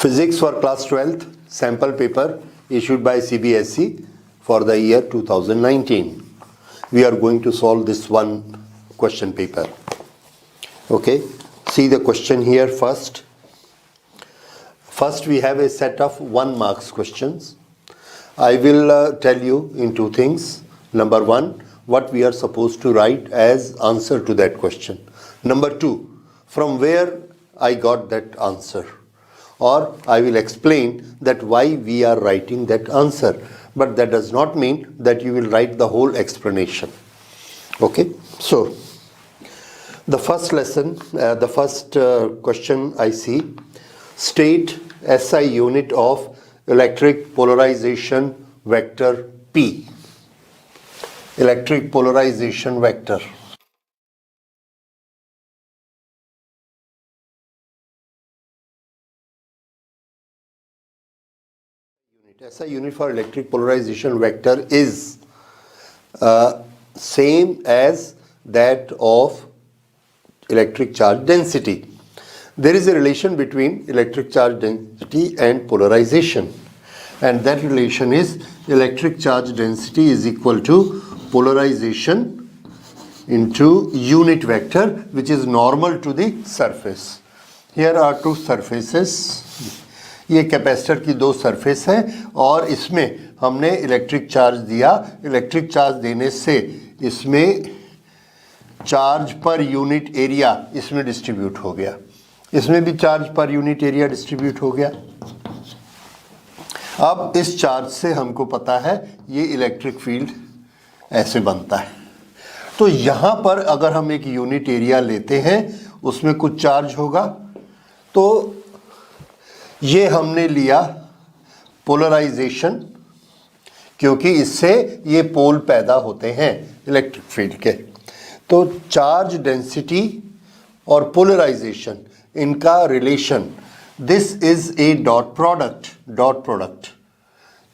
Physics for class 12th sample paper issued by CBSE for the year 2019. We are going to solve this one question paper. Okay, see the question here first. First we have a set of 1 marks questions. I will tell you in two things. Number 1, what we are supposed to write as answer to that question. Number 2, from where I got that answer. Or I will explain that why we are writing that answer. But that does not mean that you will write the whole explanation. Okay, so the first lesson, the first question I see, state SI unit of electric polarization vector P. Electric polarization vector. SI unit for electric polarization vector is same as that of electric charge density. There is a relation between electric charge density and polarization, and that relation is electric charge density is equal to polarization into unit vector, which is normal to the surface. Here are two surfaces. ये capacitor की दो surface है और इसमें हमने electric charge दिया. Electric charge देने से इसमें चार्ज पर यूनिट एरिया इसमें डिस्ट्रीब्यूट हो गया. इसमें भी charge per unit area distribute हो गया. अब इस चार्ज से हमको पता है ये इलेक्ट्रिक फील्ड ऐसे बनता है. तो यहाँ पर अगर हम एक यूनिट एरिया लेते हैं उसमें कुछ चार्ज होगा, तो ये हमने लिया पोलराइजेशन, क्योंकि इससे ये पोल पैदा होते हैं इलेक्ट्रिक फील्ड के. तो चार्ज डेंसिटी और पोलराइजेशन, इनका relation, this is a dot product. Dot product,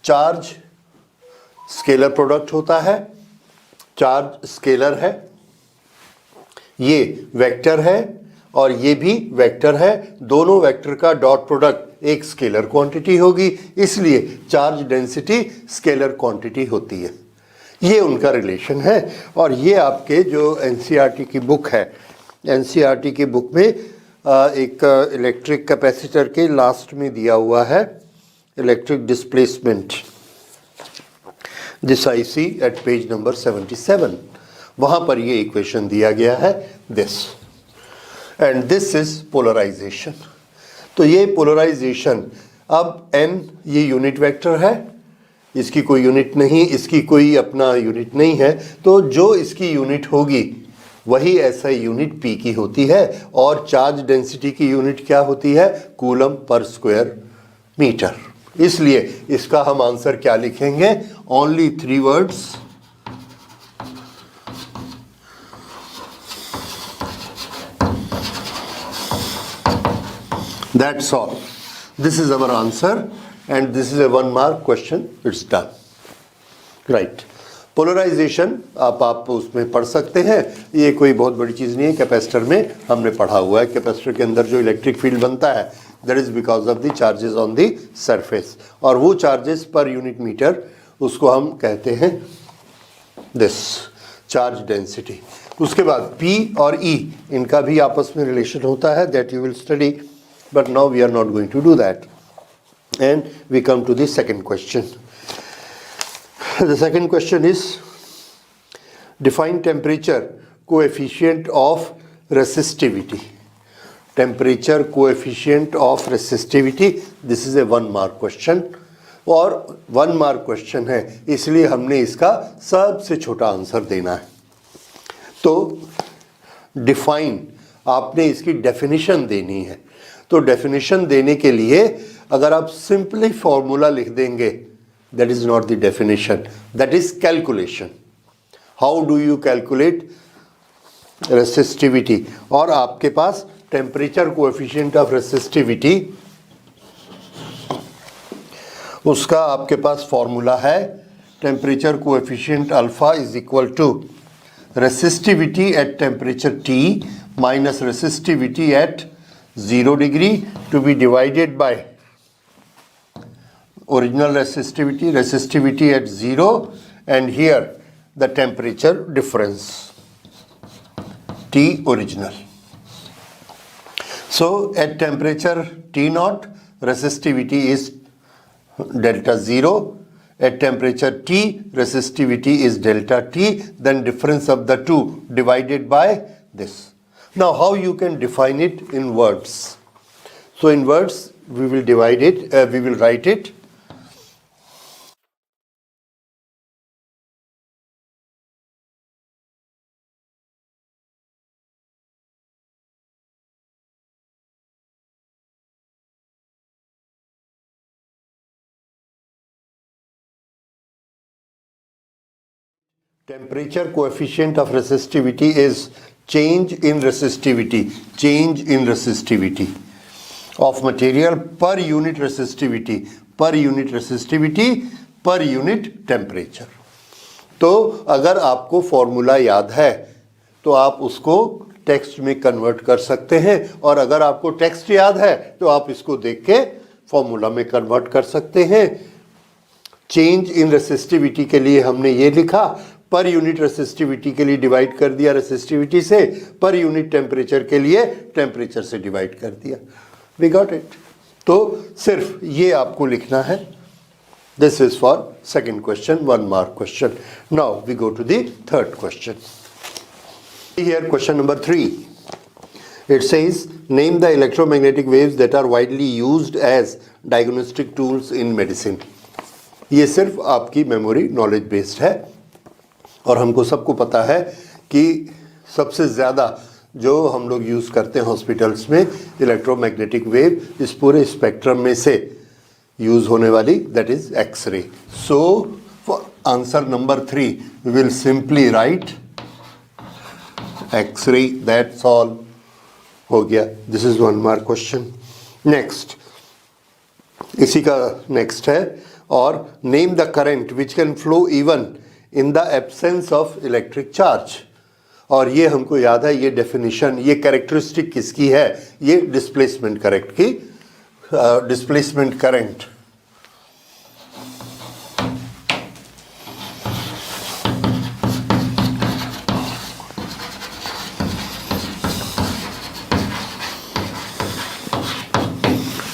charge scalar product होता है, चार्ज स्केलर है, ये वेक्टर है और ये भी वेक्टर है. दोनों वेक्टर का डॉट प्रोडक्ट एक स्केलर क्वांटिटी होगी, इसलिए चार्ज डेंसिटी स्केलर क्वांटिटी होती है. ये उनका रिलेशन है. और ये आपके जो एनसीईआरटी की बुक है, एनसीईआरटी की बुक में एक इलेक्ट्रिक कैपेसिटर के लास्ट में दिया हुआ है electric displacement, this I see at page number 77. वहाँ पर ये इक्वेशन दिया गया है, this, and this is polarisation. तो ये पोलराइजेशन, अब n ये यूनिट वेक्टर है, इसकी कोई यूनिट नहीं, इसकी कोई अपना यूनिट नहीं है, तो जो इसकी यूनिट होगी वही ऐसा यूनिट p की होती है. और चार्ज डेंसिटी की यूनिट क्या होती है? Coulomb per square metre. इसलिए इसका हम आंसर क्या लिखेंगे? Only 3 words, that's all. This is our answer and this is a 1 mark question. It's done. Right. Polarisation आप उसमें पढ़ सकते हैं, ये कोई बहुत बड़ी चीज़ नहीं है. कैपेसिटर में हमने पढ़ा हुआ है. कैपेसिटर के अंदर जो इलेक्ट्रिक फील्ड बनता है that is because of the charges on the surface, और वो चार्जेस पर यूनिट मीटर उसको हम कहते हैं दिस चार्ज डेंसिटी. उसके बाद P और E, इनका भी आपस में रिलेशन होता है, that you will study. But now we are not going to do that. And we come to the second question. The second question is, define temperature coefficient of resistivity. Temperature coefficient of resistivity. This is a 1 mark question. और 1 mark question है, इसलिए हमने इसका सबसे छोटा answer देना है. तो define, आपने इसकी definition देनी है. तो डेफिनेशन देने के लिए अगर आप सिंपली फॉर्मूला लिख देंगे, that is not the definition, that is calculation. How do you calculate resistivity? और आपके पास टेम्परेचर कोएफिशिएंट ऑफ रेसिस्टिविटी, उसका आपके पास फॉर्मूला है, temperature coefficient alpha is equal to resistivity at temperature T minus resistivity at 0 degree to be divided by original resistivity at 0, and here the temperature difference, T original. So at temperature T0, resistivity is delta 0. At temperature T, resistivity is delta T, then difference of the two divided by this. Now how you can define it in words? So in words we will divide it, we will write it. Temperature coefficient of resistivity is change in resistivity of material per unit resistivity per unit temperature. तो अगर आपको formula याद है तो आप उसको text में convert कर सकते हैं, और अगर आपको टेक्स्ट याद है तो आप इसको देख के फॉर्मूला में कन्वर्ट कर सकते हैं. चेंज इन रेसिस्टिविटी के लिए हमने ये लिखा, पर यूनिट रेसिस्टिविटी के लिए डिवाइड कर दिया रेसिस्टिविटी से, पर यूनिट टेम्परेचर के लिए टेम्परेचर से डिवाइड कर दिया. We got it. तो सिर्फ ये आपको लिखना है. This is for second question, 1 mark question. Now we go to the third question. Here question number 3. It says, name the electromagnetic waves that are widely used as diagnostic tools in medicine. ये सिर्फ आपकी memory knowledge based है, और हमको सबको पता है कि सबसे ज़्यादा जो हम लोग यूज़ करते हैं हॉस्पिटल्स में इलेक्ट्रोमैग्नेटिक वेव, इस पूरे स्पेक्ट्रम में से यूज़ होने वाली, that is X ray. So for answer number 3 we will simply write X ray. That's all. हो गया. This is 1 mark question. Next, इसी का नेक्स्ट है, और name the current which can flow even in the absence of electric charge. और ये हमको याद है, ये डेफिनेशन, ये कैरेक्टरिस्टिक किसकी है? ये डिस्प्लेसमेंट करंट की. Displacement current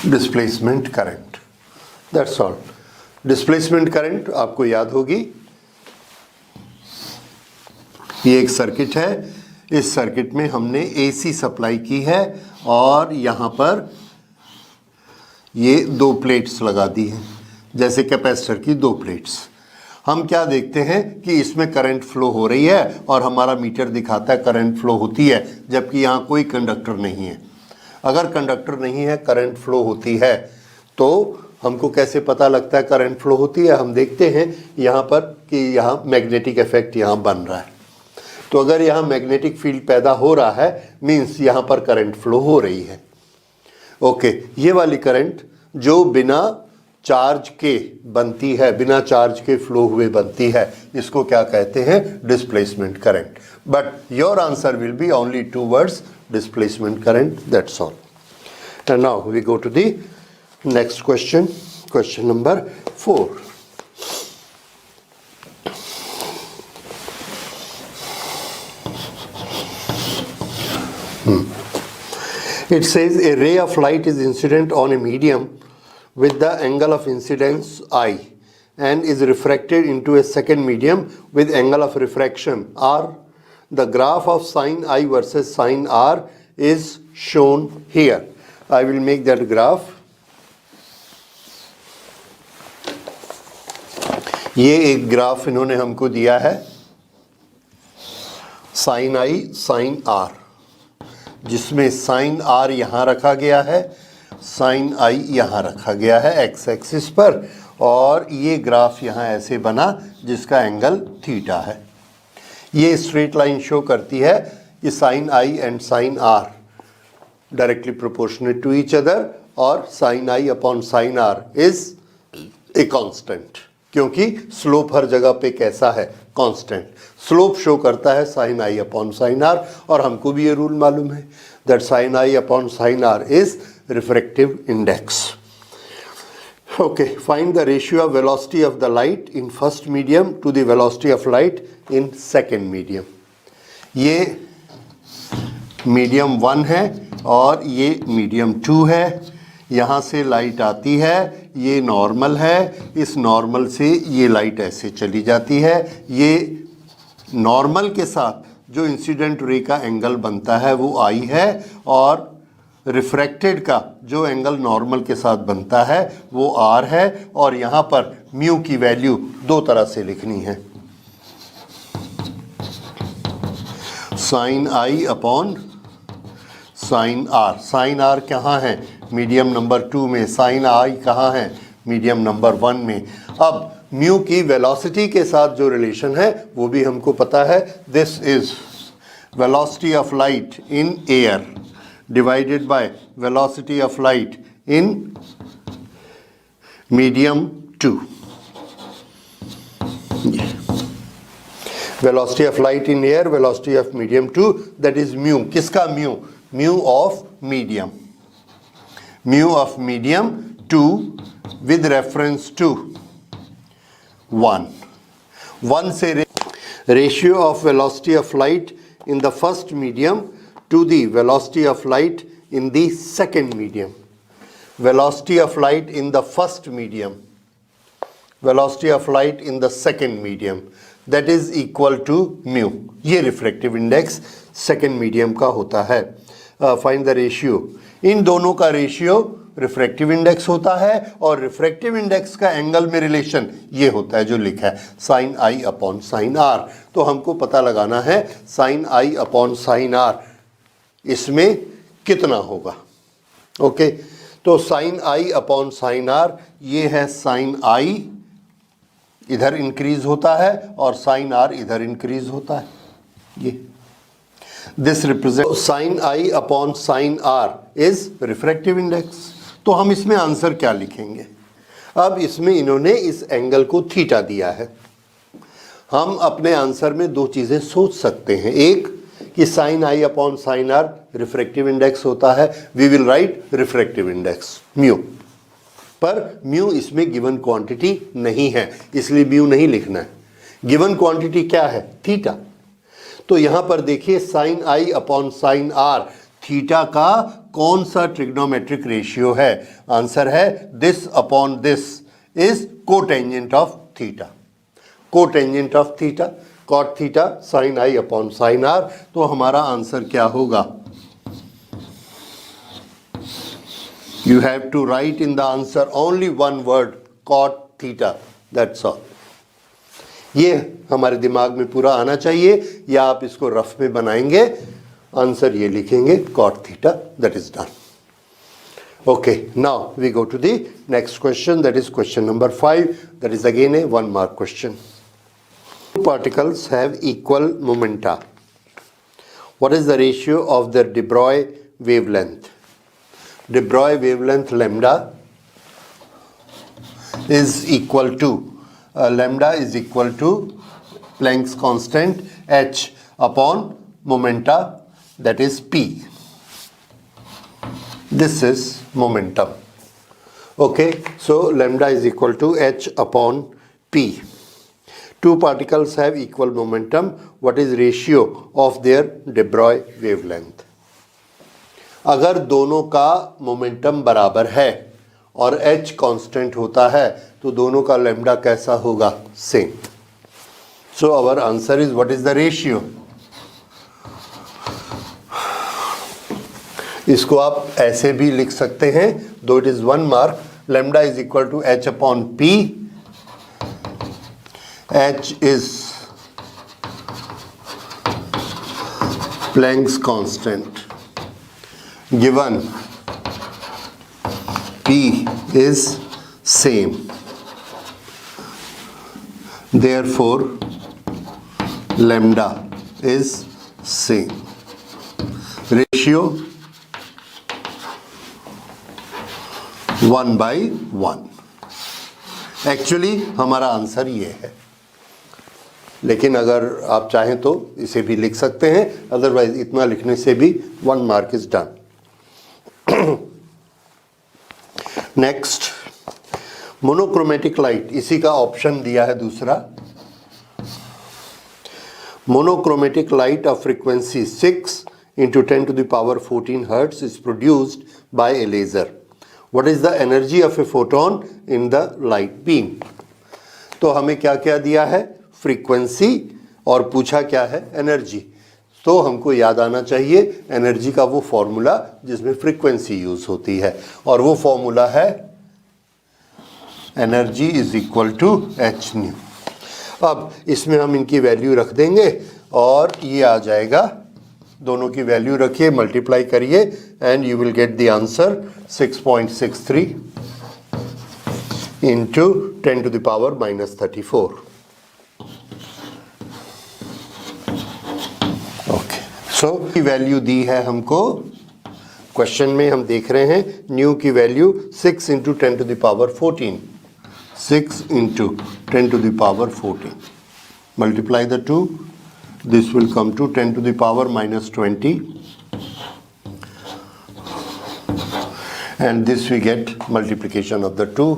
displacement current. That's all. Displacement current आपको याद होगी. ये एक सर्किट है. इस सर्किट में हमने एसी सप्लाई की है, और यहाँ पर ये 2 प्लेट्स लगा दी हैं, जैसे कैपेसिटर की 2 प्लेट्स. हम क्या देखते हैं कि इसमें करंट फ्लो हो रही है, और हमारा मीटर दिखाता है करंट फ्लो होती है, जबकि यहाँ कोई कंडक्टर नहीं है. अगर कंडक्टर नहीं है, करंट फ्लो होती है, तो हमको कैसे पता लगता है करंट फ्लो होती है? हम देखते हैं यहाँ पर कि यहाँ मैग्नेटिक इफेक्ट यहाँ बन रहा है. तो अगर यहाँ मैग्नेटिक फील्ड पैदा हो रहा है, मीन्स यहाँ पर करंट फ्लो हो रही है. ओके. ये वाली करंट जो बिना चार्ज के बनती है, बिना चार्ज के फ्लो हुए बनती है, इसको क्या कहते हैं? Displacement current. But your answer will be only 2 words, displacement current. That's all. And now we go to the next question, question number 4. It says a ray of light is incident on a medium with the angle of incidence I, and is refracted into a second medium with angle of refraction R. The graph of sin I versus sin R is shown here. I will make that graph. ये एक graph इन्होंने हमको दिया है, sin I sin R, जिसमें sin R यहाँ रखा गया है, sin I यहाँ रखा गया है x एक्सिस पर, और ये ग्राफ यहाँ ऐसे बना जिसका एंगल थीटा है. ये स्ट्रेट लाइन शो करती है कि sine i and sine r directly proportionate to each other, और sine I upon sine are is a constant, क्योंकि स्लोप हर जगह पे कैसा है? कांस्टेंट. स्लोप शो करता है साइन आई अपॉन साइन आर, और हमको भी ये रूल मालूम है that sine I upon sine are is refractive index. Okay, find the ratio of velocity of the light in first medium to the velocity of light in second medium. ये medium 1 है और ये medium 2 है। यहाँ से light आती है, ये नॉर्मल है, इस नॉर्मल से ये लाइट ऐसे चली जाती है। ये नॉर्मल के साथ जो इंसिडेंट रे का एंगल बनता है वो आई है, और रिफ्रैक्टेड का जो एंगल नॉर्मल के साथ बनता है वो आर है। और यहाँ पर म्यू की वैल्यू दो तरह से लिखनी है, साइन आई upon sine R. Sine R कहाँ है? मीडियम नंबर 2 में। साइन आई कहाँ है? मीडियम नंबर 1 में। अब म्यू की वेलोसिटी के साथ जो रिलेशन है वो भी हमको पता है। This is velocity of light in air divided by velocity of light in medium 2. Velocity of light in air, velocity of medium 2, that is mu. किसका mu? Mu of medium. Mu of medium 2 with reference to 1. 1 से ratio of velocity of light in the first medium to the velocity of light in the second medium. Velocity of light in the first medium, velocity of light in the second medium, that is equal to mu. ये refractive index second medium का होता है। Find the ratio. इन दोनों का ratio refractive index होता है, और refractive index का एंगल में रिलेशन ये होता है जो लिखा है साइन आई अपॉन साइन आर। तो हमको पता लगाना है साइन आई अपॉन साइन आर इसमें कितना होगा। ओके, तो साइन आई अपॉन साइन आर ये है साइन आई इधर इंक्रीज होता है और साइन आर इधर इंक्रीज होता है। ये this represent sine I upon sine are is refractive index. तो हम इसमें आंसर क्या लिखेंगे? अब इसमें इन्होंने इस एंगल को थीटा दिया है। हम अपने आंसर में दो चीज़ें सोच सकते हैं। एक कि साइन आई upon sine R refractive index होता है, we will write refractive index mu. पर म्यू इसमें गिवन क्वांटिटी नहीं है, इसलिए म्यू नहीं लिखना है। गिवन क्वांटिटी क्या है? थीटा। तो यहां पर देखिए साइन आई अपॉन साइन आर, थीटा का कौन सा ट्रिग्नोमेट्रिक रेशियो है? आंसर है this upon this is cotangent of theta. Cotangent of theta, cot theta sine I upon sine R. तो हमारा आंसर क्या होगा? You have to write in the answer only one word, cot theta, that's all. ये हमारे दिमाग में पूरा आना चाहिए, या आप इसको रफ में बनाएंगे, आंसर ये लिखेंगे cot theta, that is done. Okay, now we go to the next question, that is question number 5. That is again a 1 mark question. Two particles have equal momenta. What is the ratio of their de Broglie wavelength? De Broglie wavelength lambda is equal to lambda is equal to Planck's constant h upon momenta, that is p. This is momentum. Okay, so lambda is equal to h upon p. Two particles have equal momentum. What is ratio of their de Broglie wavelength? अगर दोनों का momentum बराबर है और h constant होता है तो दोनों का लैम्डा कैसा होगा? Same. So our answer is what is the ratio. इसको आप ऐसे भी लिख सकते हैं, though it is 1 mark. Lambda is equal to h upon p. h is Planck's constant given p is same, therefore lambda is same. Ratio 1/1. Actually हमारा answer ये है, लेकिन अगर आप चाहें तो इसे भी लिख सकते हैं, अदरवाइज इतना लिखने से भी 1 mark is done. Next, monochromatic light, इसी का ऑप्शन दिया है दूसरा। Monochromatic light of frequency 6 into 10 to the power 14 hertz is produced by a laser. What is the energy of a photon in the light beam? तो हमें क्या क्या दिया है, फ्रीक्वेंसी, और पूछा क्या है, एनर्जी। तो हमको याद आना चाहिए एनर्जी का वो फॉर्मूला जिसमें फ्रीक्वेंसी यूज होती है, और वो फॉर्मूला है energy is equal to H nu. अब इसमें हम इनकी वैल्यू रख देंगे और ये आ जाएगा, दोनों की वैल्यू रखिए, मल्टीप्लाई करिए and you will get the answer 6.63 into 10 to the power -34। Okay, so की वैल्यू दी है हमको क्वेश्चन में, हम देख रहे हैं न्यू की value 6 into 10 to the power 14, 6 into 10 to the power 14. Multiply the two. This will come to 10 to the power -20. And this we get multiplication of the two.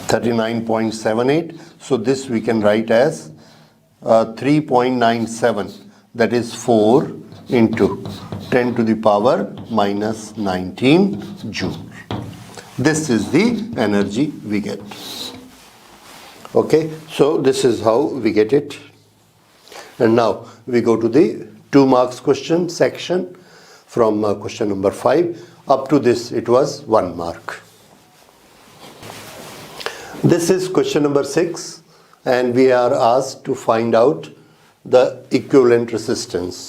(39.78). So this we can write as 3.97, that is 4 into 10 to the power -19 joule. This is the energy we get. Okay, so this is how we get it. And now we go to the 2 marks question section from question number 5. Up to this it was 1 mark. This is question number 6. And we are asked to find out the equivalent resistance,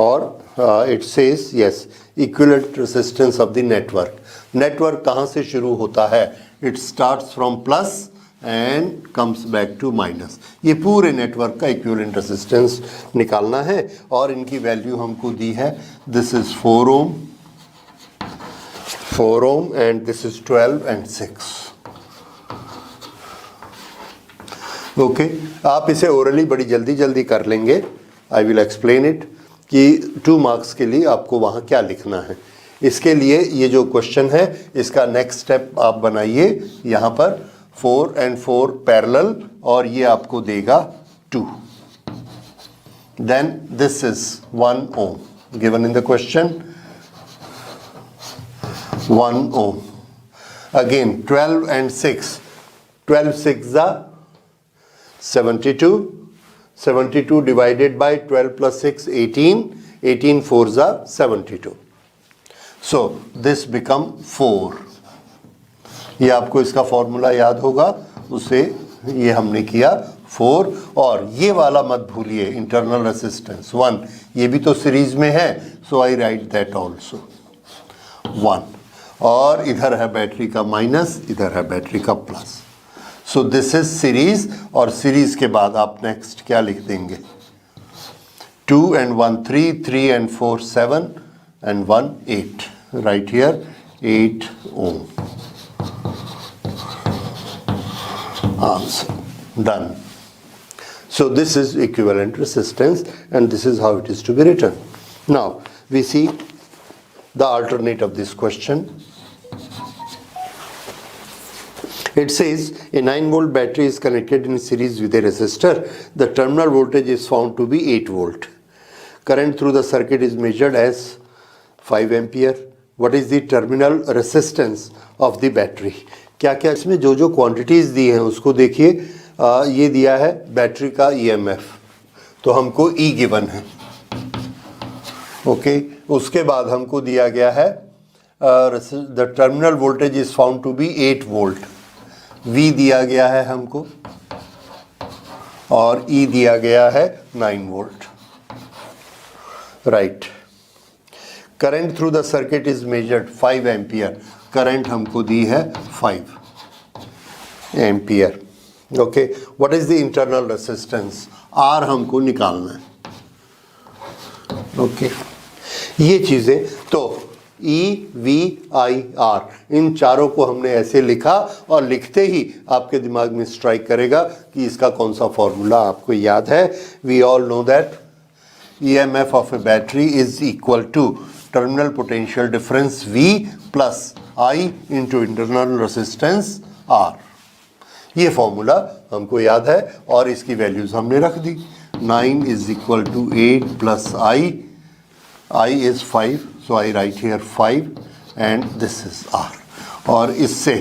or it says yes, equivalent resistance of the network. Network कहाँ से शुरू होता है? It starts from plus and comes back to minus. ये पूरे network का equivalent resistance निकालना है, और इनकी वैल्यू हमको दी है, this is 4 ohm and this is 12 and 6. Okay, आप इसे ओरली बड़ी जल्दी कर लेंगे। आई विल एक्सप्लेन इट कि 2 मार्क्स के लिए आपको वहाँ क्या लिखना है। इसके लिए ये जो क्वेश्चन है, इसका नेक्स्ट स्टेप आप बनाइए, यहाँ पर 4 and 4 पैरेलल, और ये आपको देगा 2। Then this is 1 ohm given in the question, 1 ohm। Again 12 and 6, 12 6 72, 72 divided by 12 plus 6 18, 18 4s are 72. So this become 4. ये आपको इसका फॉर्मूला याद होगा, उसे ये हमने किया 4, और ये वाला मत भूलिए, इंटरनल रेसिस्टेंस 1, ये भी तो सीरीज में है, सो आई राइट दैट ऑल्सो 1, और इधर है बैटरी का माइनस, इधर है बैटरी का plus. So this is series, और सीरीज के बाद आप नेक्स्ट क्या लिख देंगे, 2 and 1 3, 3 and 4 7 and 1 8, right here 8 ohm. Answer done. So this is equivalent resistance, and this is how it is to be written. Now we see the alternate of this question. It says a 9-volt battery is connected in series with a resistor. The terminal voltage is found to be 8 volt. Current through the circuit is measured as 5 ampere. What is the terminal resistance of the battery? क्या क्या इसमें जो जो quantities दी हैं उसको देखिए। ये दिया है बैटरी का EMF, तो हमको E गिवन है। ओके, उसके बाद हमको दिया गया है the terminal voltage is found to be 8 volt, V दिया गया है हमको, और E दिया गया है 9 volt, right. Current through the circuit is measured 5 ampere, current हमको दी है 5 ampere. Okay, what is the internal resistance, R हमको निकालना है। ओके, ये चीज़ें, तो EVIR, इन चारों को हमने ऐसे लिखा और लिखते ही आपके दिमाग में स्ट्राइक करेगा कि इसका कौन सा फॉर्मूला आपको याद है. We all know that EMF of a battery is equal to terminal potential difference V plus I into internal resistance R. ये फॉर्मूला हमको याद है और इसकी वैल्यूज हमने रख दी. 9 is equal to 8 plus I is 5, so I write here 5 and this is R. और इससे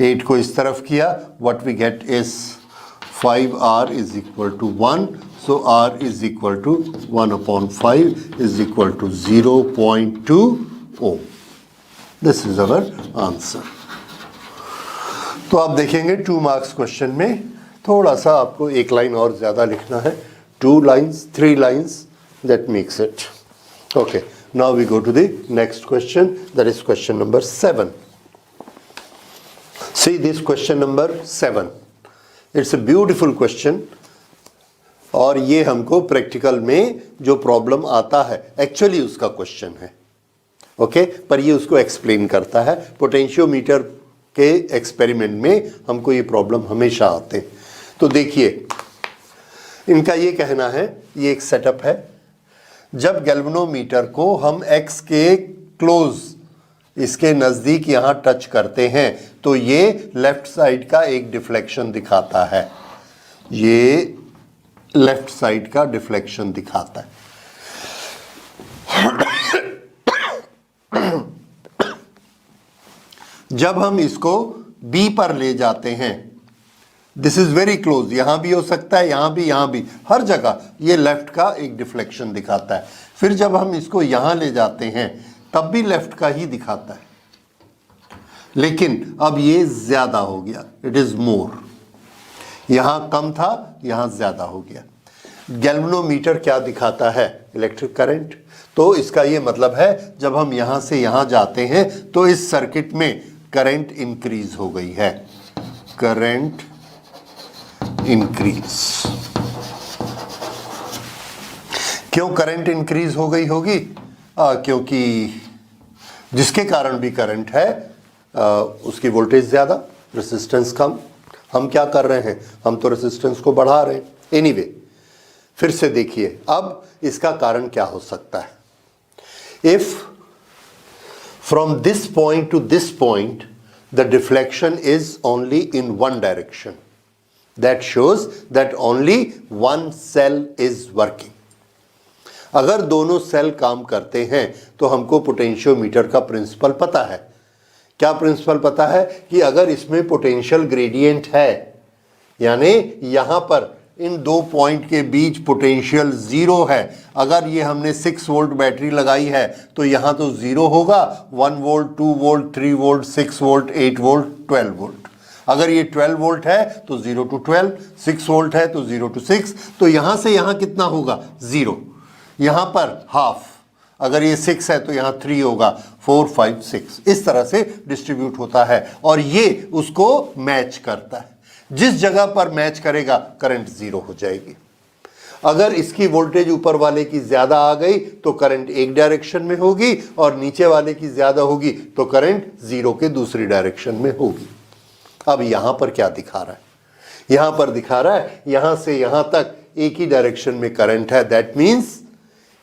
8 को इस तरफ किया, what we get is 5R is equal to 1, so R is equal to 1 upon 5 is equal to 0.2 ohm. This is our answer. तो आप देखेंगे 2 marks question में थोड़ा सा आपको एक लाइन और ज़्यादा लिखना है. 2 lines, 3 lines, that makes it. Okay, now we go to the next question, that is question number 7. See this question number 7. It's a beautiful question. और ये हमको प्रैक्टिकल में जो प्रॉब्लम आता है एक्चुअली उसका क्वेश्चन है. ओके, पर ये उसको एक्सप्लेन करता है. पोटेंशियोमीटर के एक्सपेरिमेंट में हमको ये प्रॉब्लम हमेशा आते हैं. तो देखिए, इनका ये कहना है, ये एक सेटअप है. जब गैल्वेनोमीटर को हम एक्स के क्लोज, इसके नज़दीक यहाँ टच करते हैं तो ये लेफ्ट साइड का एक डिफ्लेक्शन दिखाता है. ये लेफ्ट साइड का डिफ्लेक्शन दिखाता है. जब हम इसको बी पर ले जाते हैं, दिस इज वेरी क्लोज, यहां भी हो सकता है, यहां भी, हर जगह ये लेफ्ट का एक डिफ्लेक्शन दिखाता है. फिर जब हम इसको यहां ले जाते हैं तब भी लेफ्ट का ही दिखाता है, लेकिन अब ये ज्यादा हो गया, इट इज मोर. यहां कम था, यहां ज्यादा हो गया. गैल्वेनोमीटर क्या दिखाता है? Electric current. तो इसका ये मतलब है जब हम यहां से यहां जाते हैं तो इस सर्किट में करंट इंक्रीज हो गई है. Current increase. क्यों करंट इंक्रीज हो गई होगी? क्योंकि जिसके कारण भी करंट है उसकी वोल्टेज ज्यादा, रेसिस्टेंस कम. हम क्या कर रहे हैं? हम तो रेसिस्टेंस को बढ़ा रहे हैं. एनीवे, फिर से देखिए, अब इसका कारण क्या हो सकता है? If from this point to this point the deflection is only in one direction, that shows that only one cell is working. अगर दोनों सेल काम करते हैं तो हमको पोटेंशियोमीटर का प्रिंसिपल पता है. क्या प्रिंसिपल पता है? कि अगर इसमें पोटेंशियल ग्रेडियंट है, यानी यहां पर इन 2 पॉइंट के बीच पोटेंशियल 0 है. अगर ये हमने 6 वोल्ट बैटरी लगाई है तो यहाँ तो 0 होगा. 1 volt, 2 volt, 3 volt, 6 volt, 8 volt, 12 volt. अगर ये 12 वोल्ट है तो 0 to 12, 6 वोल्ट है तो 0 to 6. तो यहाँ से यहाँ कितना होगा? 0. यहाँ पर हाफ. अगर ये 6 है तो यहाँ 3 होगा. 4, 5, 6 इस तरह से डिस्ट्रीब्यूट होता है और ये उसको मैच करता है. जिस जगह पर मैच करेगा करंट 0 हो जाएगी. अगर इसकी वोल्टेज ऊपर वाले की ज्यादा आ गई तो करंट एक डायरेक्शन में होगी और नीचे वाले की ज्यादा होगी तो करंट 0 के दूसरी डायरेक्शन में होगी. अब यहां पर क्या दिखा रहा है? यहां पर दिखा रहा है यहां से यहां तक एक ही डायरेक्शन में करंट है. दैट मीन्स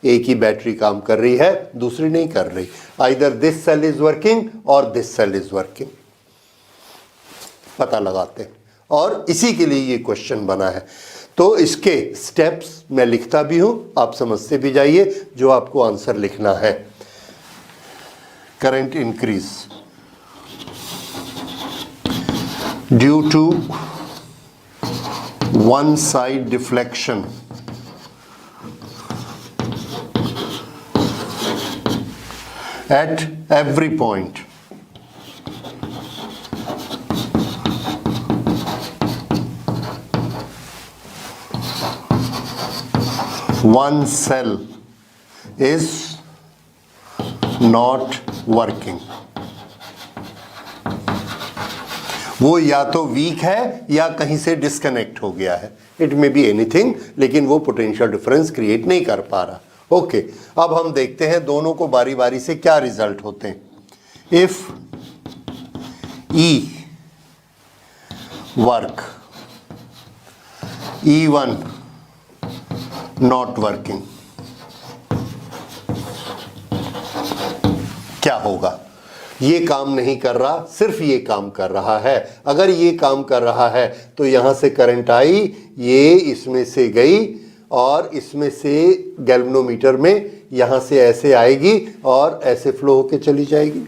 एक ही बैटरी काम कर रही है, दूसरी नहीं कर रही. Either this cell is working और दिस सेल इज वर्किंग. पता लगाते हैं और इसी के लिए ये क्वेश्चन बना है. तो इसके स्टेप्स मैं लिखता भी हूं, आप समझते भी जाइए जो आपको आंसर लिखना है. Current increase due to one side deflection at every point. One cell is not working. वो या तो वीक है या कहीं से डिस्कनेक्ट हो गया है. इट मे बी एनीथिंग, लेकिन वो पोटेंशियल डिफरेंस क्रिएट नहीं कर पा रहा. ओके, अब हम देखते हैं दोनों को बारी बारी से क्या रिजल्ट होते हैं। If E work, E1 not working, क्या होगा? ये काम नहीं कर रहा, सिर्फ ये काम कर रहा है। अगर ये काम कर रहा है तो यहां से करंट आई, ये इसमें से गई और इसमें से गैल्वेनोमीटर में यहां से ऐसे आएगी और ऐसे फ्लो होके चली जाएगी।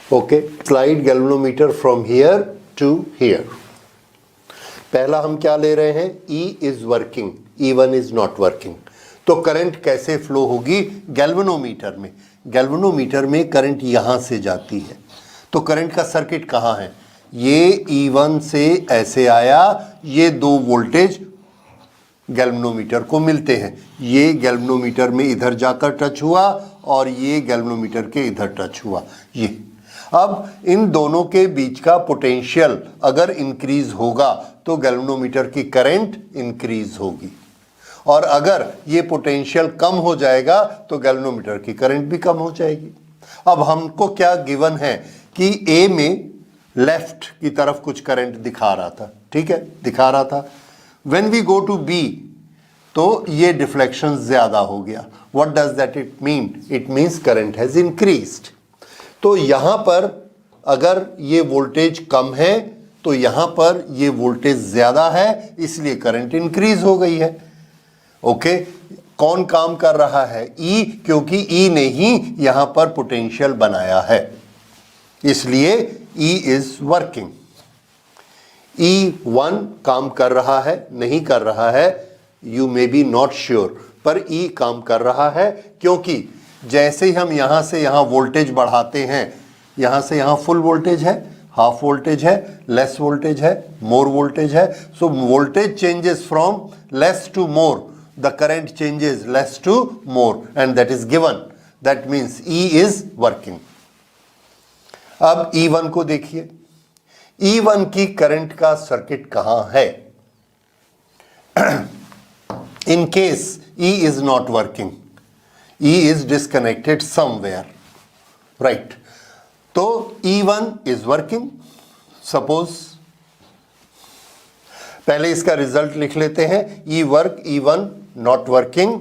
Okay, slide galvanometer from here to here. पहला हम क्या ले रहे हैं? E is working, E1 is not working. तो करंट कैसे फ्लो होगी? गैल्वेनोमीटर में, गैल्वेनोमीटर में करंट यहां से जाती है। तो करंट का सर्किट कहां है? ये E1 से ऐसे आया, ये दो वोल्टेज गैल्वेनोमीटर को मिलते हैं। ये गैल्वेनोमीटर में इधर जाकर टच हुआ और ये गैल्वेनोमीटर के इधर टच हुआ। ये अब इन दोनों के बीच का पोटेंशियल अगर इंक्रीज होगा तो गैल्वेनोमीटर की करंट इंक्रीज होगी, और अगर ये पोटेंशियल कम हो जाएगा तो गैल्वेनोमीटर की करंट भी कम हो जाएगी। अब हमको क्या गिवन है कि ए में लेफ्ट की तरफ कुछ करंट दिखा रहा था, ठीक है, दिखा रहा था। When we go to B तो ये डिफ्लेक्शन ज्यादा हो गया। What does that it mean? It means current has increased. तो यहां पर अगर ये वोल्टेज कम है तो यहां पर ये वोल्टेज ज्यादा है, इसलिए करंट इंक्रीज हो गई है। ओके, कौन काम कर रहा है? ई, क्योंकि ई ने ही यहां पर पोटेंशियल बनाया है, इसलिए ई इज वर्किंग। E1 काम कर रहा है, नहीं कर रहा है, you may be not sure, पर E काम कर रहा है, क्योंकि जैसे ही हम यहां से यहां वोल्टेज बढ़ाते हैं, यहां से यहां फुल वोल्टेज है, हाफ वोल्टेज है, लेस वोल्टेज है, मोर वोल्टेज है। So voltage changes from less to more, the current changes less to more, and that is given. That means E is working. अब E1 को देखिए, E1 की current का circuit कहां है? In case E is not working, E is disconnected somewhere, right? तो E1 is working. Suppose पहले इसका रिजल्ट लिख लेते हैं। E work, E1 not working.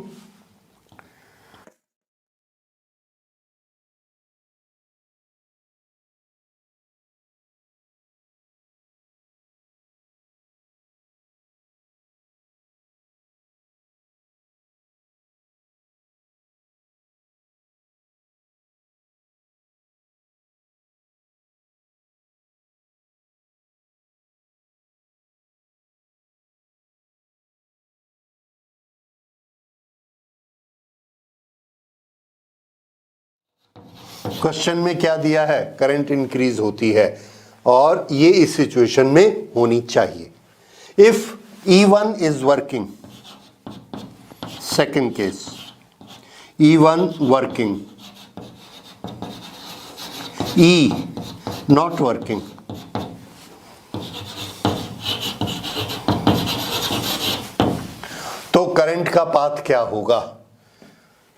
Question में क्या दिया है? करंट इंक्रीज होती है, और ये इस सिचुएशन में होनी चाहिए। If E1 is working, second case, E1 working, E not working, तो करंट का पाथ क्या होगा?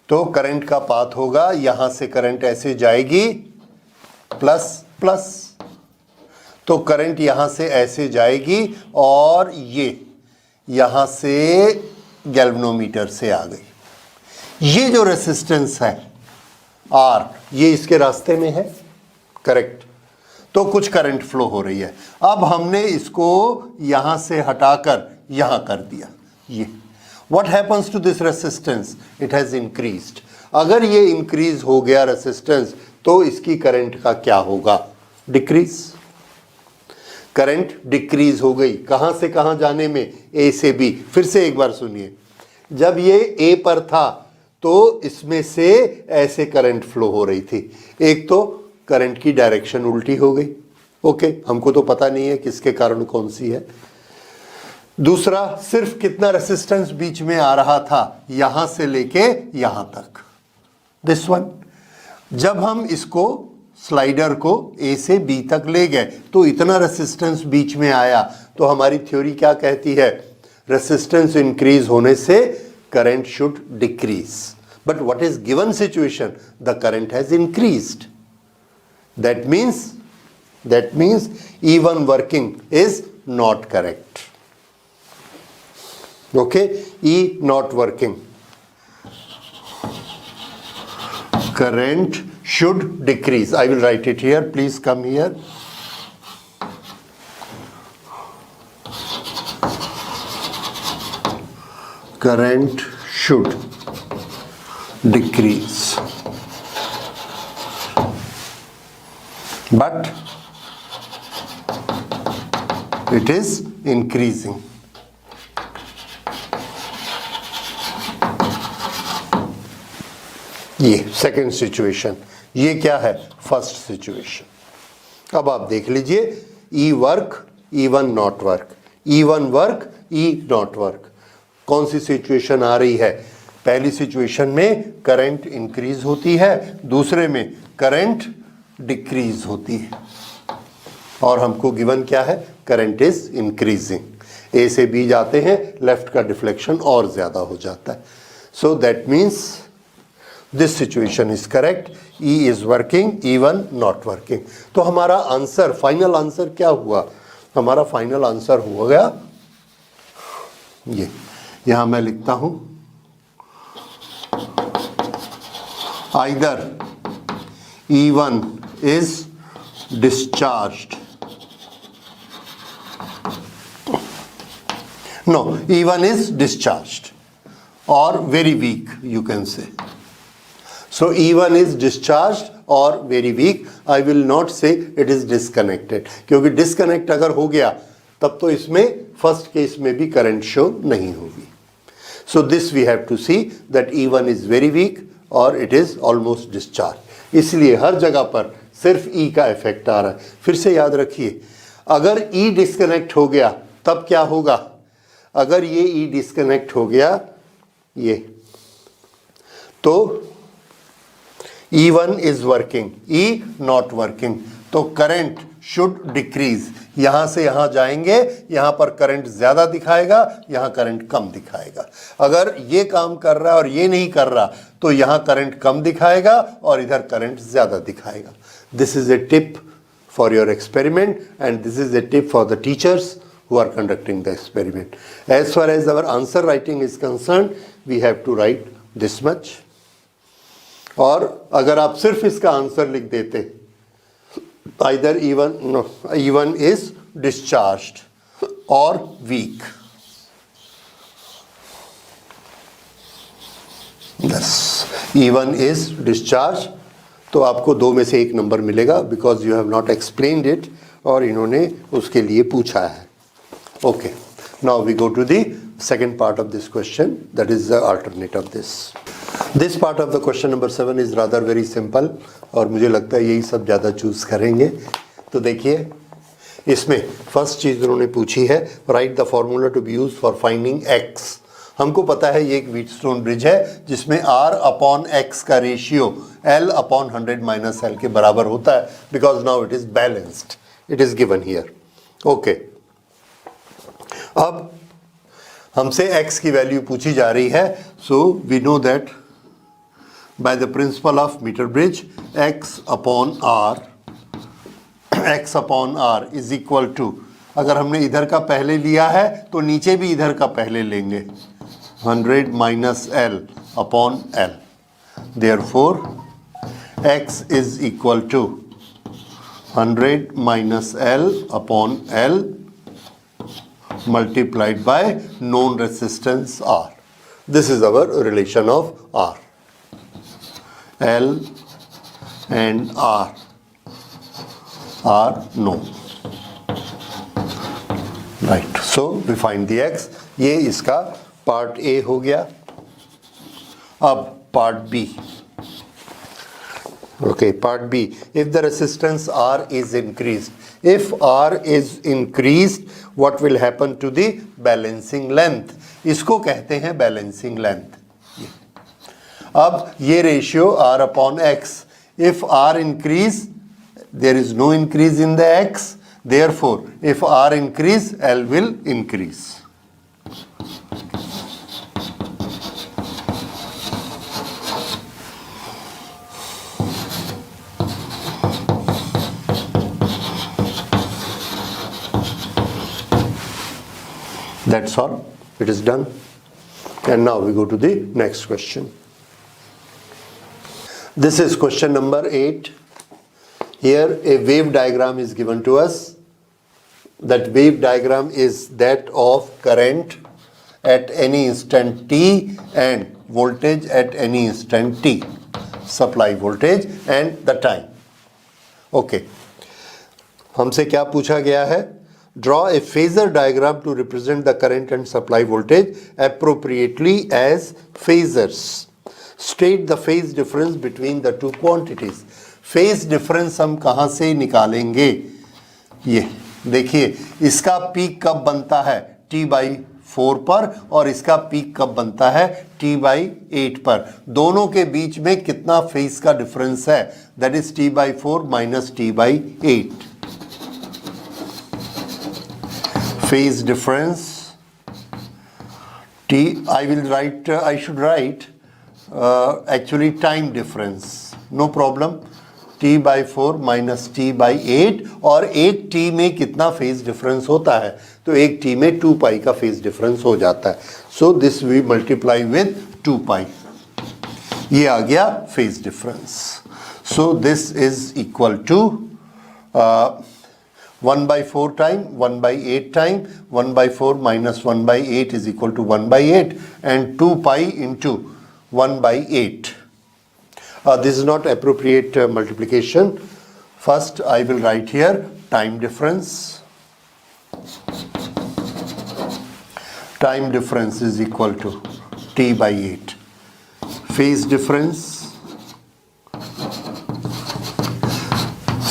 तो करंट का पाथ होगा, यहां से करंट ऐसे जाएगी प्लस प्लस, तो करंट यहां से ऐसे जाएगी और ये यहां से गैल्वेनोमीटर से आ गई। ये जो रेसिस्टेंस है R, ये इसके रास्ते में है, करेक्ट। तो कुछ करंट फ्लो हो रही है। अब हमने इसको यहां से हटाकर यहां कर दिया। ये What happens to this resistance? It has increased. अगर ये इंक्रीज हो गया रेसिस्टेंस, तो इसकी करंट का क्या होगा? डिक्रीज। करंट डिक्रीज हो गई। कहां से कहां जाने में? ए से बी। फिर से एक बार सुनिए, जब ये ए पर था तो इसमें से ऐसे करंट फ्लो हो रही थी। एक तो करंट की डायरेक्शन उल्टी हो गई, ओके, हमको तो पता नहीं है किसके कारण कौन सी है। दूसरा, सिर्फ कितना रेसिस्टेंस बीच में आ रहा था, यहां से लेके यहां तक, दिस वन। जब हम इसको स्लाइडर को ए से बी तक ले गए तो इतना रेसिस्टेंस बीच में आया, तो हमारी थ्योरी क्या कहती है? रेसिस्टेंस इंक्रीज होने से current should decrease. But what is given situation? The current has increased. That means E1 working is not correct. Okay, E not working. Current should decrease. I will write it here. Please come here. Current should decrease, but it is increasing. ये second situation, ये क्या है? First situation. अब आप देख लीजिए, E work, E1 not work, E1 work, E not work. कौन सी सिचुएशन आ रही है? पहली सिचुएशन में करंट इंक्रीज होती है, दूसरे में करंट डिक्रीज होती है, और हमको गिवन क्या है? Current is increasing. ए से बी जाते हैं, लेफ्ट का डिफ्लेक्शन और ज्यादा हो जाता है। So that means this situation is correct, E is working, E1 not working. तो हमारा आंसर, फाइनल आंसर क्या हुआ? हमारा फाइनल आंसर हो गया ये, यहां मैं लिखता हूं, either E1 is discharged, no, E1 is discharged or very weak, you can say. So E1 is discharged or very weak. I will not say it is disconnected, क्योंकि डिस्कनेक्ट अगर हो गया तब तो इसमें फर्स्ट केस में भी current show नहीं होगी। So this we have to see that E1 is very weak or it is almost discharged। इसलिए हर जगह पर सिर्फ E का इफेक्ट आ रहा है। फिर से याद रखिए, अगर E डिस्कनेक्ट हो गया तब क्या होगा? अगर ये E डिस्कनेक्ट हो गया ये, तो E1 is working, E not working, तो करंट शुड डिक्रीज। यहां से यहां जाएंगे, यहां पर करंट ज्यादा दिखाएगा, यहां करंट कम दिखाएगा। अगर ये काम कर रहा है और ये नहीं कर रहा, तो यहां करंट कम दिखाएगा और इधर करंट ज्यादा दिखाएगा। This is a tip for your experiment and this is a tip for the teachers who are conducting the experiment. As far as our answer writing is concerned, we have to write this much. और अगर आप सिर्फ इसका answer लिख देते, either E1 is discharged or weak. Yes, E1 is discharged, तो आपको दो में से एक नंबर मिलेगा, because you have not explained it, और इन्होंने उसके लिए पूछा है। Okay, now we go to the second part of this question, that is the alternate of this. This part of the question number 7 is rather very simple, और मुझे लगता है यही सब ज़्यादा चूज़ करेंगे। तो देखिए, इसमें फर्स्ट चीज़ उन्होंने पूछी है, right the formula to be use for finding x। हमको पता है ये एक व्हीटस्टोन ब्रिज है जिसमें r अपॉन x का रेशियो l अपॉन 100 - l के बराबर होता है, because now it is balanced, it is given here. Okay, अब हमसे x की वैल्यू पूछी जा रही है, so we know that by the principle of meter bridge x upon r is equal to, अगर हमने इधर का पहले लिया है तो नीचे भी इधर का पहले लेंगे, 100 - l upon l। Therefore x is equal to 100 - l upon l multiplied by known resistance R. This is our relation of R. L and R are known. Right. So we find the x. ये इसका part A हो गया। अब part B. Okay, part B. If the resistance R is increased, if R is increased, what will happen to the balancing length? इसको कहते हैं balancing length. अब ये ratio R upon X. If R increase, there is no increase in the X. Therefore, if R increase, L will increase. That's all. It is done. And now we go to the next question. This is question number 8. Here a wave diagram is given to us. That wave diagram is that of current at any instant t and voltage at any instant t. Supply voltage and the time. Okay. हमसे क्या पूछा गया है? Draw a phasor diagram to represent the current and supply voltage appropriately as phasors. State the phase difference between the two quantities. Phase difference हम कहाँ से निकालेंगे? ये देखिए, इसका पीक कब बनता है? T/4 पर, और इसका पीक कब बनता है? T/8 पर. दोनों के बीच में कितना फेज का डिफरेंस है? That is T/4 minus T/8. Phase difference T, I should write actually time difference, no problem. T/4 minus T/8, और एक T में कितना फेज डिफरेंस होता है? तो एक T में 2 पाई का फेज डिफरेंस हो जाता है. So this we multiply with 2 pi. ये आ गया phase difference. So this is equal to 1/4 time 1/8 time 1/4 minus 1/8 is equal to 1/8 and 2 pi into 1/8. This is not appropriate multiplication. First I will write here time difference. Time difference is equal to T/8. Phase difference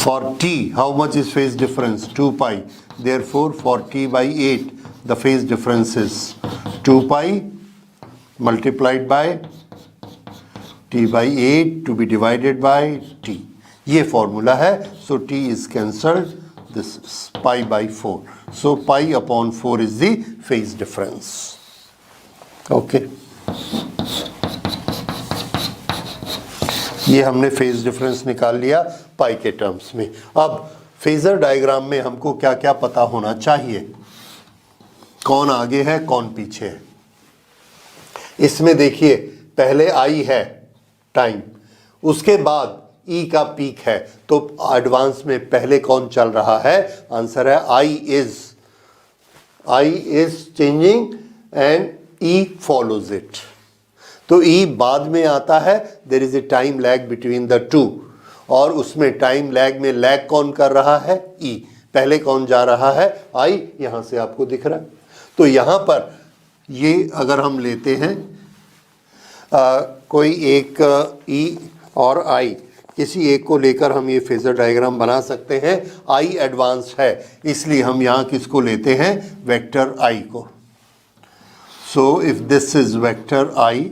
for T, how much is phase difference? 2 pi. Therefore, for T/8, the phase difference is 2 pi multiplied by T/8 to be divided by T. ये formula है. So T is cancelled. This is pi/4. So pi upon 4 is the phase difference. Okay. ये हमने phase difference निकाल लिया पाई के terms में. अब phasor diagram में हमको क्या क्या पता होना चाहिए? कौन आगे है, कौन पीछे है? इसमें देखिए, पहले आई है टाइम, उसके बाद ई का पीक है. तो एडवांस में पहले कौन चल रहा है? आंसर है I is changing and E follows it. तो ई बाद में आता है. There is a time lag between the two, और उसमें टाइम लैग में लैग कौन कर रहा है? ई. पहले कौन जा रहा है? आई. यहां से आपको दिख रहा है. तो यहां पर ये अगर हम लेते हैं कोई एक ई और आई, किसी एक को लेकर हम ये फेजर डायग्राम बना सकते हैं. आई एडवांस है, इसलिए हम यहां किसको लेते हैं? वेक्टर आई को. So if this is vector I,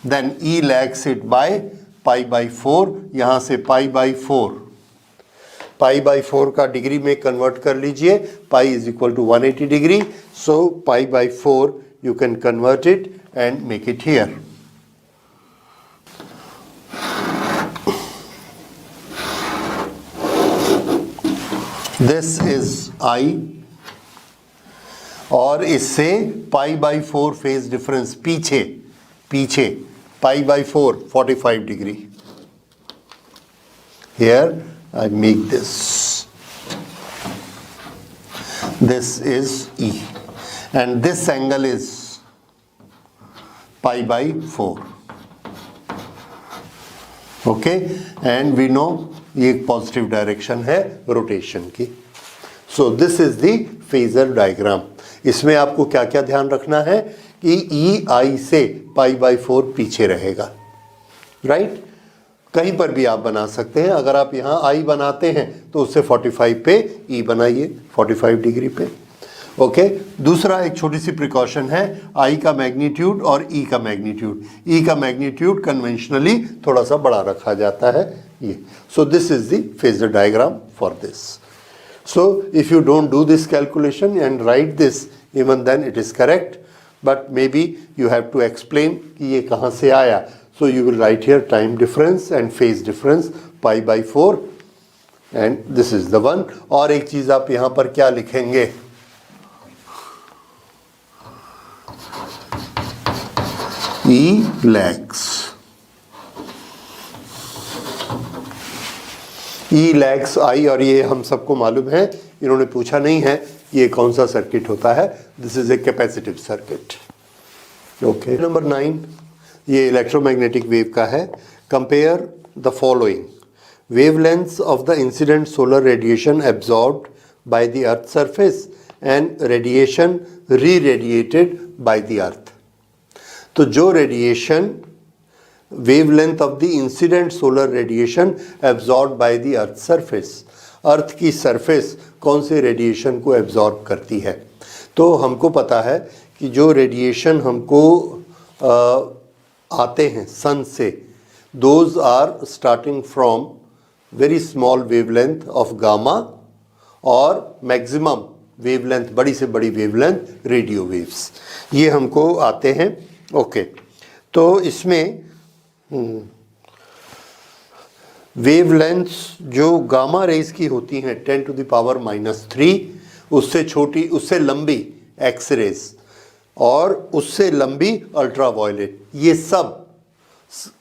then E lags it by pi/4. यहाँ से pi/4 का डिग्री में कन्वर्ट कर लीजिए. pi is equal to 180 degree. So pi/4 you can convert it and make it here. This is I, और इससे pi/4 phase difference पीछे pi/4 45 degree. Here I make this. This is E, and this angle is pi/4. Okay, and we know ये एक positive direction है rotation की. So this is the phasor diagram. इसमें आपको क्या क्या ध्यान रखना है कि ई आई से pi/4 पीछे रहेगा. राइट. कहीं पर भी आप बना सकते हैं. अगर आप यहाँ आई बनाते हैं तो उससे 45 पे ई बनाइए, 45 डिग्री पे. ओके. दूसरा एक छोटी सी प्रिकॉशन है, आई का मैग्नीट्यूड और ई का मैग्नीट्यूड. ई का मैग्नीट्यूड कन्वेंशनली थोड़ा सा बड़ा रखा जाता है ये. सो this is the phasor diagram for this. So if you don't do this calculation and write this, even then it is correct, but maybe you have to explain कि ये कहाँ से आया. So you will write here time difference and phase difference pi/4, and this is the one. और एक चीज़ आप यहाँ पर क्या लिखेंगे? E lags. E lags I, और ये हम सबको मालूम है, इन्होंने पूछा नहीं है ये कौन सा सर्किट होता है. This is a capacitive circuit. Okay. Number 9 ये इलेक्ट्रोमैग्नेटिक वेव का है. Compare the following wavelengths of the incident solar radiation absorbed by the earth surface and radiation re-radiated by the earth. तो जो radiation wavelength of the incident solar radiation absorbed by the earth surface, अर्थ की surface कौन से radiation को absorb करती है. तो हमको पता है कि जो रेडिएशन हमको आते हैं सन से, those are starting from very small wavelength of gamma और मैक्सिमम वेवलेंथ, बड़ी से बड़ी वेवलेंथ रेडियो वेव्स, ये हमको आते हैं. ओके. तो इसमें वेवलेंथ्स जो गामा रेज की होती हैं 10⁻⁻3, उससे छोटी, उससे लंबी एक्स रेज और उससे लंबी अल्ट्रावायलेट, ये सब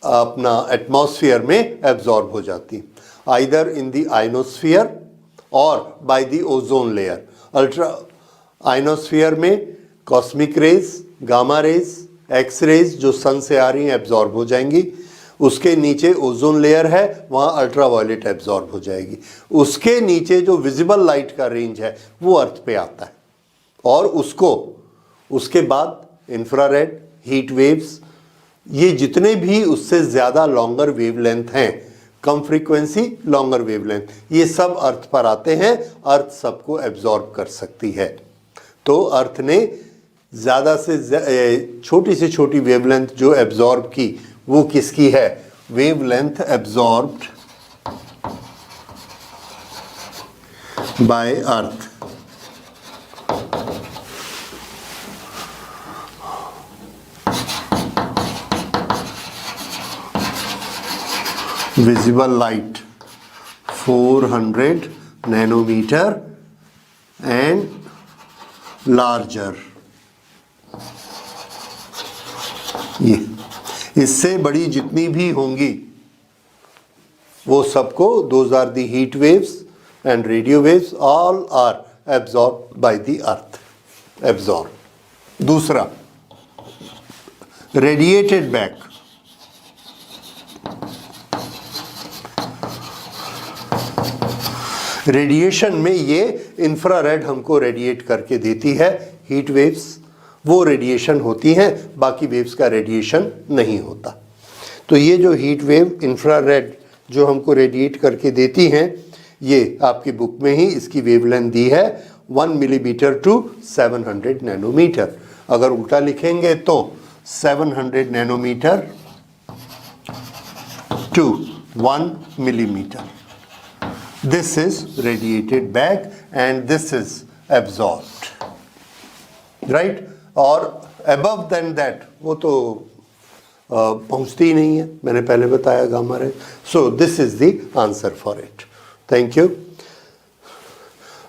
अपना एटमॉस्फेयर में एब्जॉर्ब हो जाती, आइदर इन द आइनोस्फीयर और by the ozone layer. Ultra ionosphere में cosmic rays, gamma rays, X rays जो सन से आ रही हैं एब्जॉर्ब हो जाएंगी. उसके नीचे ओजोन लेयर है, वहाँ अल्ट्रावायलेट एब्जॉर्ब हो जाएगी. उसके नीचे जो विजिबल लाइट का रेंज है वो अर्थ पे आता है और उसको, उसके बाद इंफ्रारेड, हीट वेव्स, ये जितने भी उससे ज़्यादा लॉन्गर वेवलेंथ हैं, कम फ्रीक्वेंसी लॉन्गर वेवलेंथ, ये सब अर्थ पर आते हैं. अर्थ सबको एब्जॉर्ब कर सकती है. तो अर्थ ने ज़्यादा से छोटी से छोटी वेवलेंथ जो एब्जॉर्ब की वो किसकी है? Wavelength absorbed bye earth. visible light 400 nanometer and larger. ये इससे बड़ी जितनी भी होंगी वो सबको, those are the heat waves and radio waves, all are absorbed by the earth. Absorb. दूसरा, radiated back. रेडिएशन में ये इंफ्रारेड हमको रेडिएट करके देती है, हीट वेव्स वो रेडिएशन होती हैं, बाकी वेव्स का रेडिएशन नहीं होता. तो ये जो हीट वेव इंफ्रारेड जो हमको रेडिएट करके देती हैं, ये आपकी बुक में ही इसकी वेवलेंथ दी है 1 मिलीमीटर टू 700 नैनोमीटर. अगर उल्टा लिखेंगे तो 700 nanometre to 1 millimeter. This is radiated back and this is absorbed, right? और above than that वो तो पहुंचती ही नहीं है, मैंने पहले बताया gamma ray. So this is the answer for it. Thank you.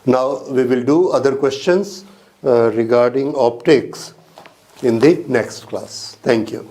Now we will do other questions regarding optics in the next class. Thank you.